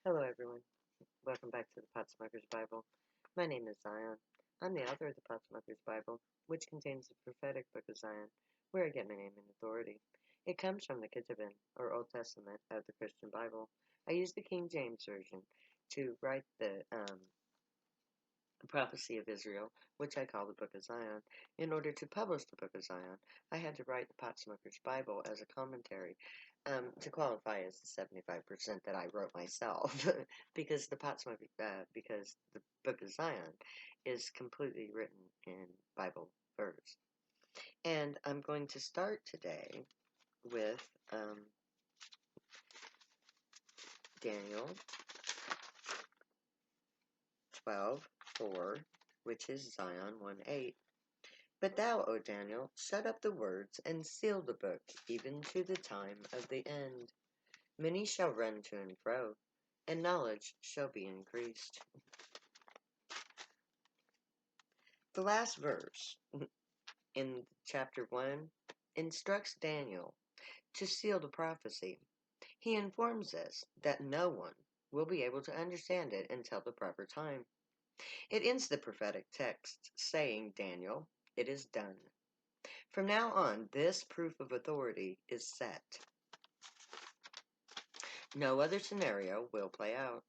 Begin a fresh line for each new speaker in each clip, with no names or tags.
Hello, everyone. Welcome back to the Potsmoker's Bible. My name is Zion. I'm the author of the Potsmoker's Bible, which contains the prophetic book of Zion, where I get my name and authority. It comes from the Ketuvim, or Old Testament, of the Christian Bible. I use the King James Version to write the prophecy of Israel, which I call the Book of Zion. In order to publish the Book of Zion, I had to write the Potsmoker's Bible as a commentary to qualify as the 75% that I wrote myself, because because the Book of Zion is completely written in Bible verse. And I'm going to start today with Daniel 12:4, which is Zion 1:8. But thou, O Daniel, shut up the words and seal the book, even to the time of the end. Many shall run to and fro, and knowledge shall be increased. The last verse in chapter 1 instructs Daniel to seal the prophecy. He informs us that no one will be able to understand it until the proper time. It ends the prophetic text saying, Daniel, it is done. From now on, this proof of authority is set. No other scenario will play out.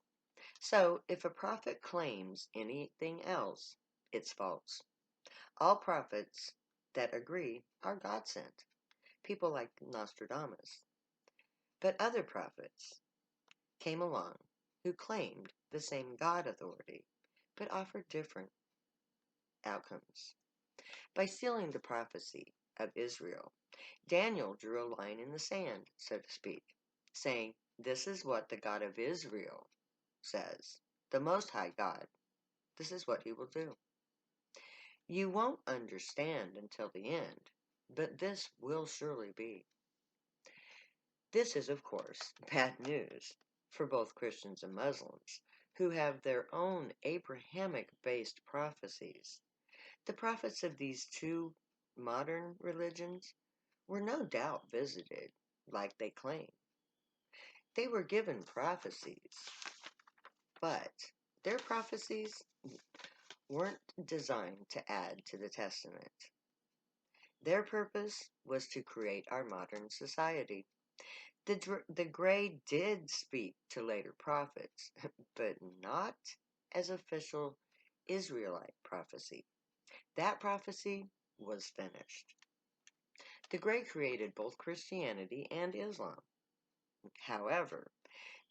So, if a prophet claims anything else, it's false. All prophets that agree are God sent, people like Nostradamus. But other prophets came along who claimed the same God authority, but offered different outcomes. By sealing the prophecy of Israel, Daniel drew a line in the sand, so to speak, saying, This is what the God of Israel says, the Most High God. This is what he will do. You won't understand until the end, but this will surely be. This is, of course, bad news for both Christians and Muslims, who have their own Abrahamic-based prophecies. The prophets of these two modern religions were no doubt visited, like they claim. They were given prophecies, but their prophecies weren't designed to add to the Testament. Their purpose was to create our modern society. The Gray did speak to later prophets, but not as official Israelite prophecy. That prophecy was finished. The Gray created both Christianity and Islam. However,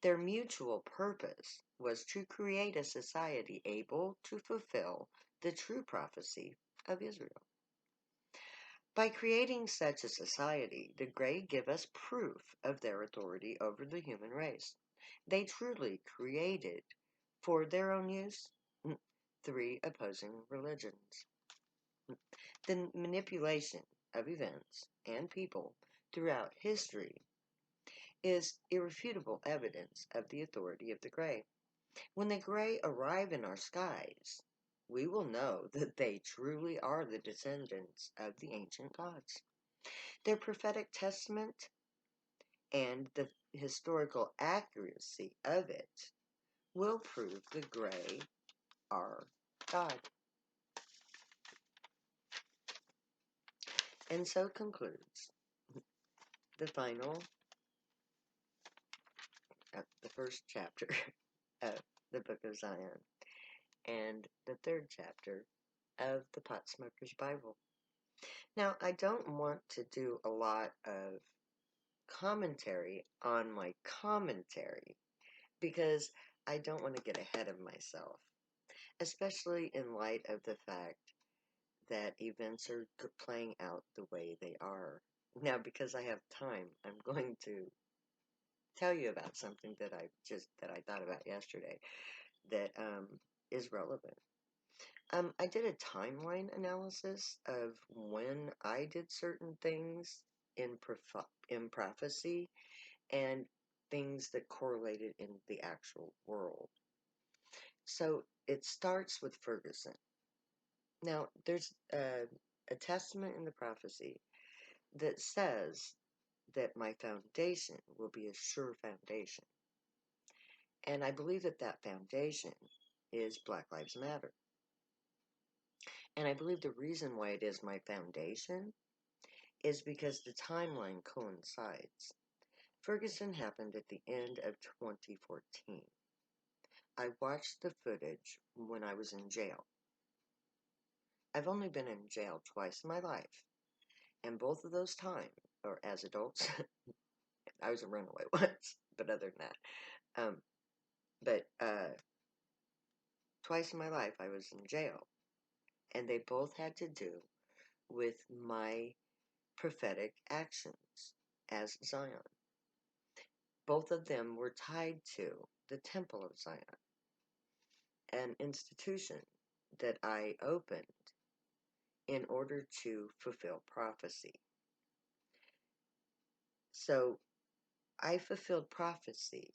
their mutual purpose was to create a society able to fulfill the true prophecy of Israel. By creating such a society, the Gray give us proof of their authority over the human race. They truly created, for their own use, three opposing religions. The manipulation of events and people throughout history is irrefutable evidence of the authority of the Gray. When the Gray arrive in our skies, we will know that they truly are the descendants of the ancient gods. Their prophetic testament and the historical accuracy of it will prove the Gray are God. And so concludes the final, the first chapter of the Book of Zion and the third chapter of the Potsmoker's Bible. Now, I don't want to do a lot of commentary on my commentary because I don't want to get ahead of myself, especially in light of the fact that events are playing out the way they are. Now, because I have time, I'm going to tell you about something that I thought about yesterday that is relevant. I did a timeline analysis of when I did certain things in prophecy and things that correlated in the actual world. So it starts with Ferguson. Now, there's a testament in the prophecy that says that my foundation will be a sure foundation. And I believe that that foundation is Black Lives Matter. And I believe the reason why it is my foundation is because the timeline coincides. Ferguson happened at the end of 2014. I watched the footage when I was in jail. I've only been in jail twice in my life, and both of those times, or as adults, I was a runaway once, but other than that, but twice in my life I was in jail, and they both had to do with my prophetic actions as Zion. Both of them were tied to the Temple of Zion, an institution that I opened in order to fulfill prophecy. So I fulfilled prophecy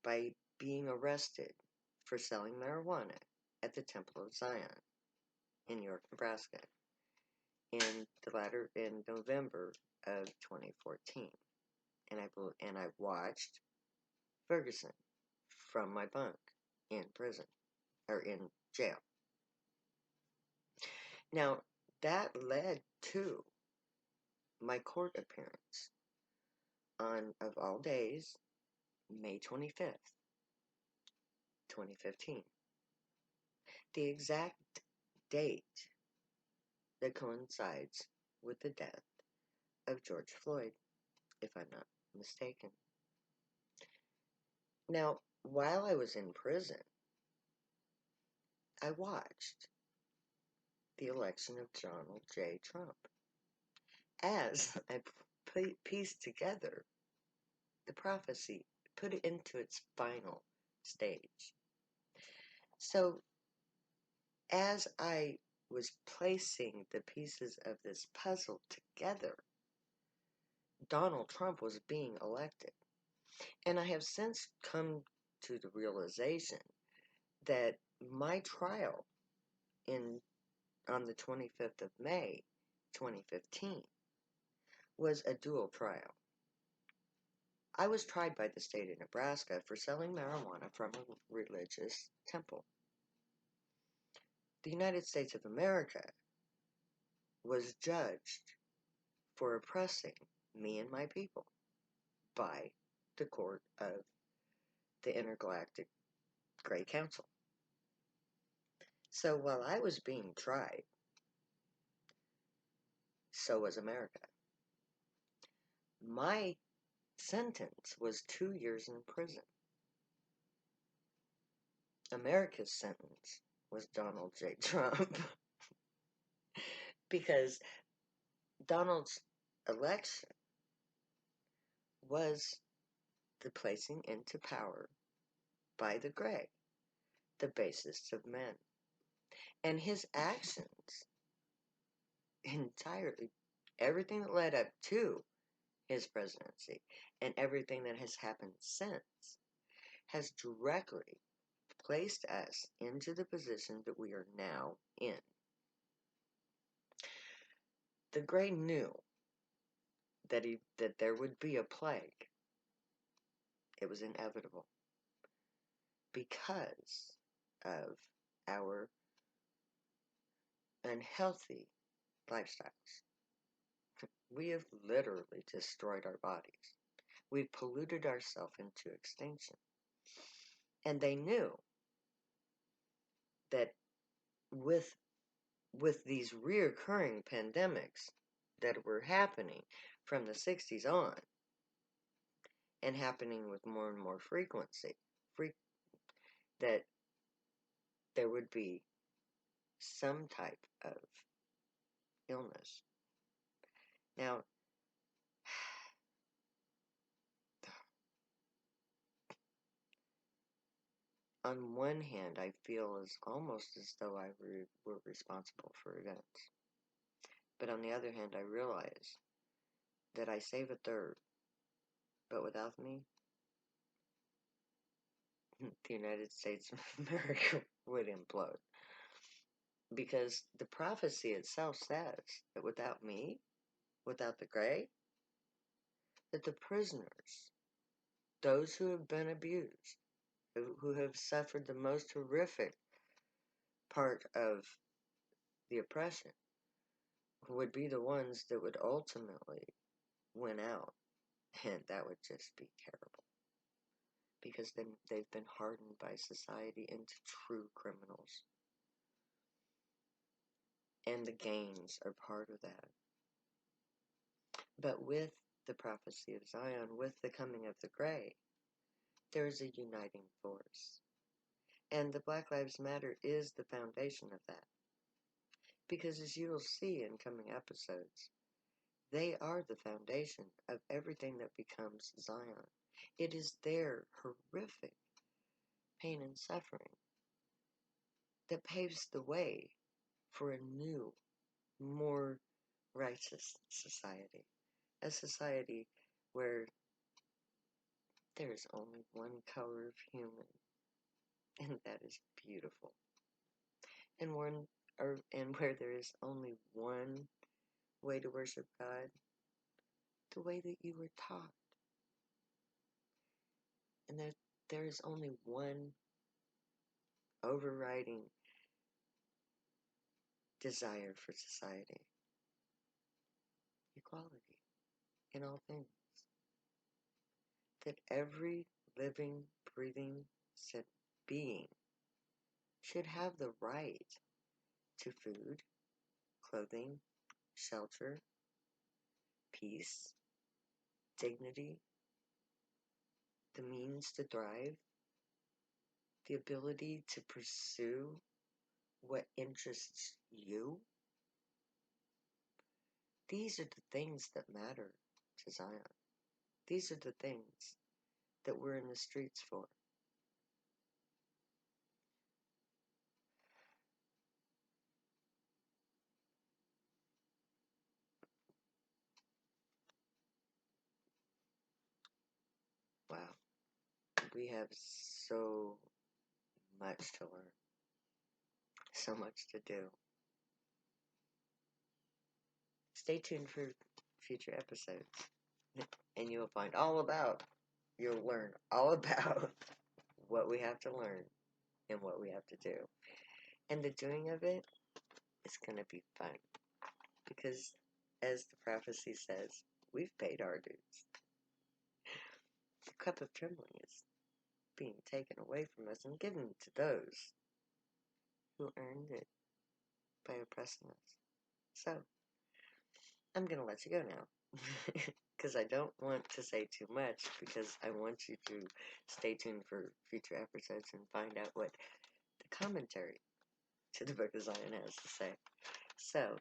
by being arrested for selling marijuana at the Temple of Zion in York, Nebraska in November of 2014. And I watched Ferguson from my bunk in prison or in jail. Now that led to my court appearance on, of all days, May 25th, 2015. The exact date that coincides with the death of George Floyd, if I'm not mistaken. Now, while I was in prison, I watched the election of Donald J. Trump as I pieced together the prophecy, put it into its final stage. So, as I was placing the pieces of this puzzle together, Donald Trump was being elected. And I have since come to the realization that my trial on the 25th of May, 2015, was a dual trial. I was tried by the state of Nebraska for selling marijuana from a religious temple. The United States of America was judged for oppressing me and my people by the court of the Intergalactic Grey Council. So while I was being tried, so was America. My sentence was 2 years in prison. America's sentence was Donald J. Trump because Donald's election was the placing into power by the Grey, the basest of men. And his actions entirely, everything that led up to his presidency and everything that has happened since has directly placed us into the position that we are now in. The Grey knew that there would be a plague. It was inevitable because of our unhealthy lifestyles. We have literally destroyed our bodies. We've polluted ourselves into extinction. And they knew that with these reoccurring pandemics that were happening from the 60s on and happening with more and more frequency, that there would be some type of illness. Now, on one hand, I feel almost as though I were responsible for events. But on the other hand, I realize that I save a third. But without me, the United States of America would implode. Because the prophecy itself says that without me, without the Grey, that the prisoners, those who have been abused, who have suffered the most horrific part of the oppression, would be the ones that would ultimately win out. And that would just be terrible. Because then they've been hardened by society into true criminals. And the gains are part of that. But with the prophecy of Zion, with the coming of the gray, there is a uniting force. And the Black Lives Matter is the foundation of that. Because as you will see in coming episodes, they are the foundation of everything that becomes Zion. It is their horrific pain and suffering that paves the way for a new, more righteous society. A society where there is only one color of human, and that is beautiful. And where there is only one way to worship God, the way that you were taught. And that there is only one overriding desire for society: equality in all things. That every living, breathing being should have the right to food, clothing, shelter, peace, dignity, the means to thrive, the ability to pursue what interests you. These are the things that matter to Zion. These are the things that we're in the streets for. Wow. We have so much to learn. So much to do. Stay tuned for future episodes. And you'll learn all about what we have to learn and what we have to do. And the doing of it is going to be fun. Because, as the prophecy says, we've paid our dues. The cup of trembling is being taken away from us and given to those who earned it by oppressing us. So, I'm going to let you go now. Because I don't want to say too much, because I want you to stay tuned for future episodes and find out what the commentary to the Book of Zion has to say. So,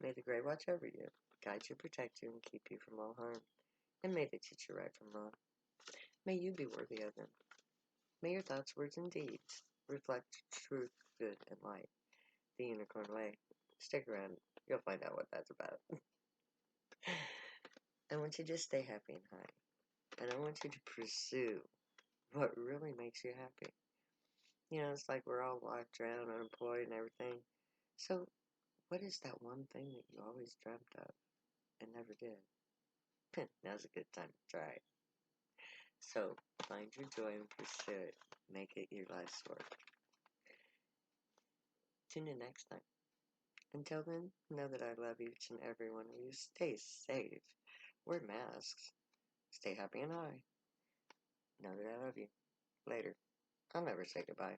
may the Grey watch over you, guide you, protect you, and keep you from all harm. And may they teach you right from wrong. May you be worthy of them. May your thoughts, words, and deeds reflect truth, good, and light. The Unicorn Way. Stick around. You'll find out what that's about. I want you to stay happy and high. And I want you to pursue what really makes you happy. You know, it's like we're all locked around, unemployed, and everything. So, what is that one thing that you always dreamt of and never did? Now's a good time to try it. So, find your joy and pursue it. Make it your life's work. Tune in next time. Until then, know that I love each and every one of you. Stay safe. Wear masks. Stay happy and high. Know that I love you. Later. I'll never say goodbye.